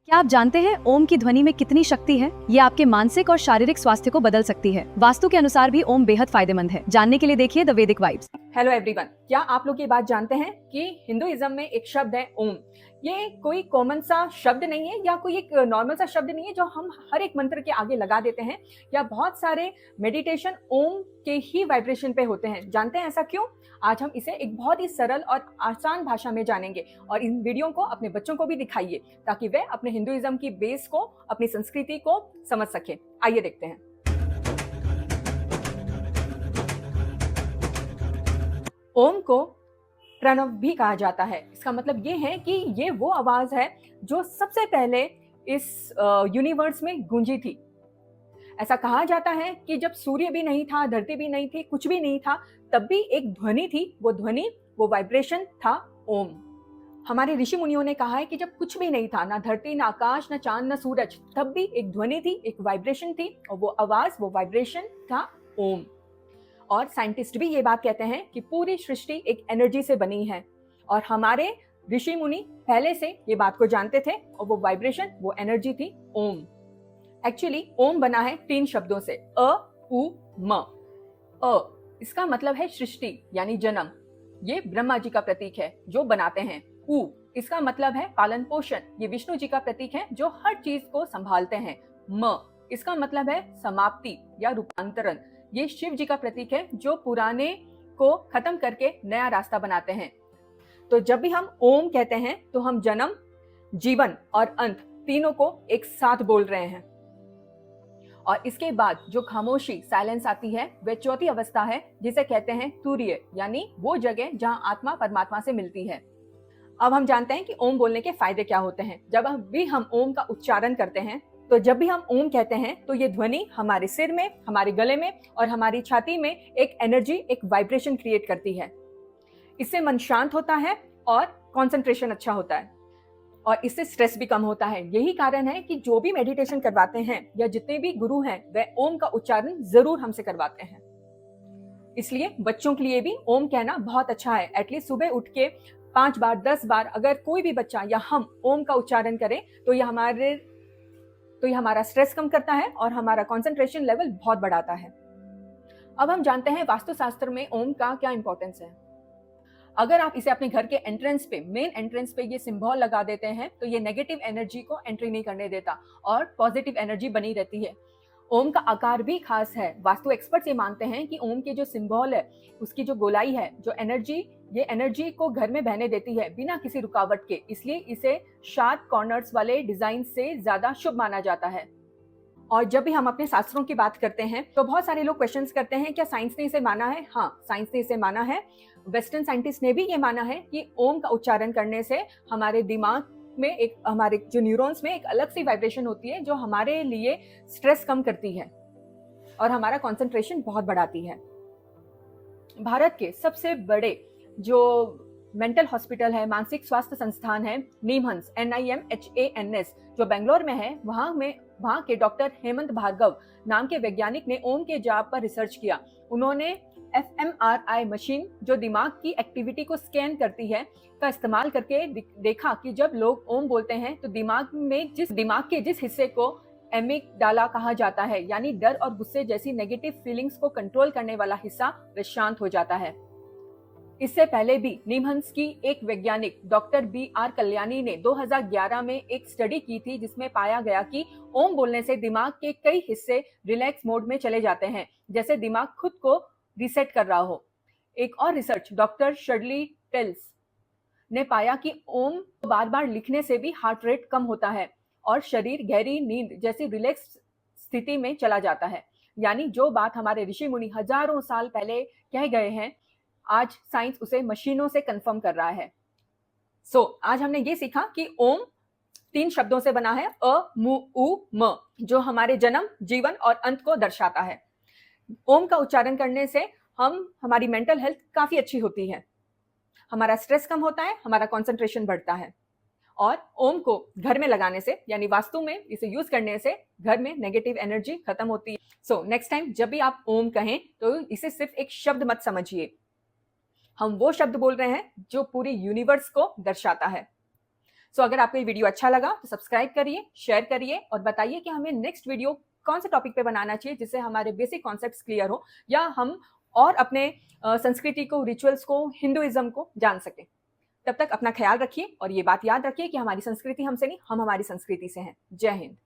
क्या आप जानते हैं ओम की ध्वनि में कितनी शक्ति है? ये आपके मानसिक और शारीरिक स्वास्थ्य को बदल सकती है। वास्तु के अनुसार भी ओम बेहद फायदेमंद है। जानने के लिए देखिए द वैदिक वाइब्स। हेलो एवरीवन, क्या आप लोग ये बात जानते हैं कि हिंदुइज्म में एक शब्द है ओम। ये कोई कॉमन सा शब्द नहीं है या कोई एक नॉर्मल सा शब्द नहीं है जो हम हर एक मंत्र के आगे लगा देते हैं, या बहुत सारे मेडिटेशन ओम के ही वाइब्रेशन पे होते हैं। जानते हैं ऐसा क्यों? आज हम इसे एक बहुत ही सरल और आसान भाषा में जानेंगे और इन वीडियो को अपने बच्चों को भी दिखाइए ताकि वे अपने हिंदुइज्म की बेस को, अपनी संस्कृति को समझ सके। आइए देखते हैं। ओम को प्रणव भी कहा जाता है। इसका मतलब ये है कि ये वो आवाज है जो सबसे पहले इस यूनिवर्स में गूंजी थी। ऐसा कहा जाता है कि जब सूर्य भी नहीं था, धरती भी नहीं थी, कुछ भी नहीं था, तब भी एक ध्वनि थी। वो ध्वनि, वो वाइब्रेशन था ओम। हमारे ऋषि मुनियों ने कहा है कि जब कुछ भी नहीं था, ना धरती, ना आकाश, ना चांद, ना सूरज, तब भी एक ध्वनि थी, एक वाइब्रेशन थी, और वो आवाज, वो वाइब्रेशन था ओम। और साइंटिस्ट भी ये बात कहते हैं कि पूरी सृष्टि एक एनर्जी से बनी है, और हमारे ऋषि मुनि पहले से ये बात को जानते थे, और वो वाइब्रेशन, वो एनर्जी थी ओम। एक्चुअली ओम बना है 3 शब्दों से, अ, उ, म। अ इसका मतलब है सृष्टि यानी जन्म, ये ब्रह्मा जी का प्रतीक है जो बनाते हैं। उ इसका मतलब है पालन पोषण, ये विष्णु जी का प्रतीक है जो हर चीज को संभालते हैं। म इसका मतलब है समाप्ति या रूपांतरण, ये शिव जी का प्रतीक है जो पुराने को खत्म करके नया रास्ता बनाते हैं। तो जब भी हम ओम कहते हैं तो हम जन्म, जीवन और अंत तीनों को एक साथ बोल रहे हैं। और इसके बाद जो खामोशी, साइलेंस आती है, वह चौथी अवस्था है जिसे कहते हैं तुरीय, यानी वो जगह जहां आत्मा परमात्मा से मिलती है। अब हम जानते हैं कि ओम बोलने के फायदे क्या होते हैं। जब भी हम ओम का उच्चारण करते हैं, तो जब भी हम ओम कहते हैं तो ये ध्वनि हमारे सिर में, हमारे गले में और हमारी छाती में एक एनर्जी, एक वाइब्रेशन क्रिएट करती है। इससे मन शांत होता है और कंसंट्रेशन अच्छा होता है, और इससे स्ट्रेस भी कम होता है। यही कारण है कि जो भी मेडिटेशन करवाते हैं या जितने भी गुरु हैं, वह ओम का उच्चारण जरूर हमसे करवाते हैं। इसलिए बच्चों के लिए भी ओम कहना बहुत अच्छा है। एटलीस्ट सुबह उठ के 5 बार, 10 बार अगर कोई भी बच्चा या हम ओम का उच्चारण करें तो ये हमारा स्ट्रेस कम करता है और हमारा कंसंट्रेशन लेवल बहुत बढ़ाता है। अब हम जानते हैं वास्तुशास्त्र में ओम का क्या इंपॉर्टेंस है। अगर आप इसे अपने घर के एंट्रेंस पे, मेन एंट्रेंस पे ये सिंबल लगा देते हैं तो ये नेगेटिव एनर्जी को एंट्री नहीं करने देता और पॉजिटिव एनर्जी बनी रहती है। ओम का आकार भी खास है। वास्तु एक्सपर्ट्स ये मानते हैं कि ओम के जो सिंबल है, उसकी जो गोलाई है, जो एनर्जी, ये एनर्जी को घर में बहने देती है बिना किसी रुकावट के। इसलिए इसे शार्प कॉर्नर्स वाले डिजाइन से ज्यादा शुभ माना जाता है। और जब भी हम अपने शास्त्रों की बात करते हैं तो बहुत सारे लोग क्वेश्चंस करते हैं, क्या साइंस ने इसे माना है? हाँ, साइंस ने इसे माना है। वेस्टर्न साइंटिस्ट ने भी ये माना है कि ओम का उच्चारण करने से हमारे दिमाग में, एक हमारे जो न्यूरॉन्स में एक अलग सी वाइब्रेशन होती है जो हमारे लिए स्ट्रेस कम करती है और हमारा कंसंट्रेशन बहुत बढ़ाती है। भारत के सबसे बड़े जो मेंटल हॉस्पिटल है, मानसिक स्वास्थ्य संस्थान है, निमहंस, NIMHANS, जो बेंगलोर में है, वहां के डॉक्टर हेमंत भार्गव नाम के वैज्ञानिक ने ओम के जाप पर रिसर्च किया। उन्होंने fMRI मशीन, जो दिमाग की एक्टिविटी को स्कैन करती है, का इस्तेमाल करके देखा कि जब लोग ओम बोलते हैं तो दिमाग के जिस हिस्से को एमिगडाला कहा जाता है, यानी डर और गुस्से जैसी नेगेटिव फीलिंग्स को कंट्रोल करने वाला हिस्सा, वह शांत हो जाता है। इससे पहले भी निमहंस की एक वैज्ञानिक डॉक्टर BR कल्याणी ने 2011 में एक स्टडी की थी जिसमें पाया गया कि ओम बोलने से दिमाग के कई हिस्से रिलैक्स मोड में चले जाते हैं, जैसे दिमाग खुद को रिसेट कर रहा हो। एक और रिसर्च डॉक्टर शर्ली टेल्स ने पाया कि ओम बार बार लिखने से भी हार्ट रेट कम होता है और शरीर गहरी नींद जैसी रिलैक्स स्थिति में चला जाता है। यानी जो बात हमारे ऋषि मुनि हजारों साल पहले कह गए हैं, आज साइंस उसे मशीनों से कंफर्म कर रहा है। आज हमने ये सीखा कि ओम 3 शब्दों से बना है, अ, मु, उ, म, जो हमारे जन्म, जीवन और अंत को दर्शाता है। ओम का उच्चारण करने से हमारी मेंटल हेल्थ काफी अच्छी होती है, हमारा स्ट्रेस कम होता है, हमारा कंसंट्रेशन बढ़ता है। और ओम को घर में लगाने से, यानी वास्तु में इसे यूज करने से, घर में नेगेटिव एनर्जी खत्म होती है। नेक्स्ट टाइम जब भी आप ओम कहें तो इसे सिर्फ एक शब्द मत समझिए, हम वो शब्द बोल रहे हैं जो पूरी यूनिवर्स को दर्शाता है। सो अगर आपको ये वीडियो अच्छा लगा तो सब्सक्राइब करिए, शेयर करिए और बताइए कि हमें नेक्स्ट वीडियो कौन से टॉपिक पे बनाना चाहिए जिससे हमारे बेसिक कॉन्सेप्ट्स क्लियर हो या हम और अपने संस्कृति को, रिचुअल्स को, हिंदुइज्म को जान सकें। तब तक अपना ख्याल रखिए और ये बात याद रखिए कि हमारी संस्कृति हमसे नहीं, हम हमारी संस्कृति से हैं। जय हिंद।